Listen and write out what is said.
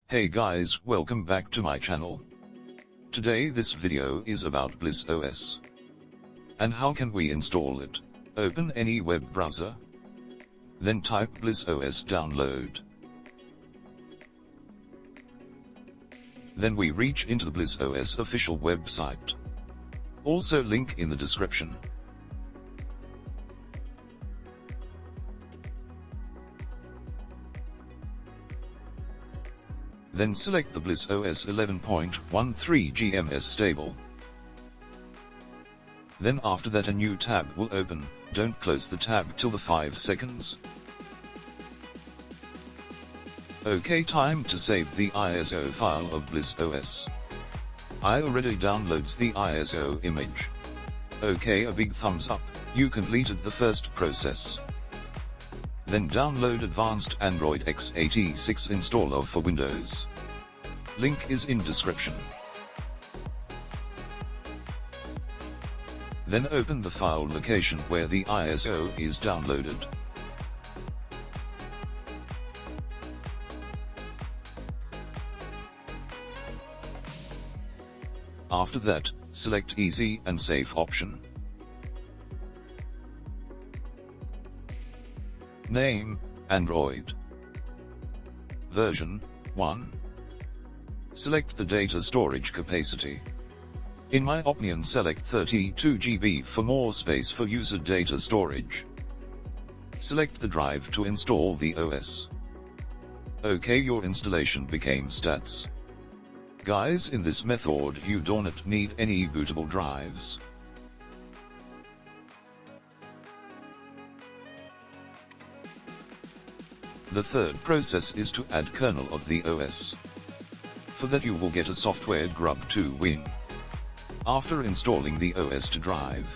Hey guys, welcome back to my channel. Today this video is about Bliss OS. And how can we install it? Open any web browser. Then type Bliss OS download. Then we reach into the Bliss OS official website. Also link in the description. Then select the Bliss OS 11.13 GMS stable. Then after that a new tab will open. Don't close the tab till the 5 seconds. Okay, time to save the ISO file of Bliss OS. I already downloads the ISO image. Okay, a big thumbs up, you completed the first process. Then download Advanced Android x86 installer for Windows. Link is in description. Then open the file location where the ISO is downloaded. After that, select Easy and Safe option. Name, Android. Version, 1. Select the data storage capacity. In my opinion, select 32 GB for more space for user data storage. Select the drive to install the OS. Okay, your installation became stats. Guys, in this method you don't need any bootable drives. The third process is to add kernel of the OS. For that you will get a software grub to win. After installing the OS to drive,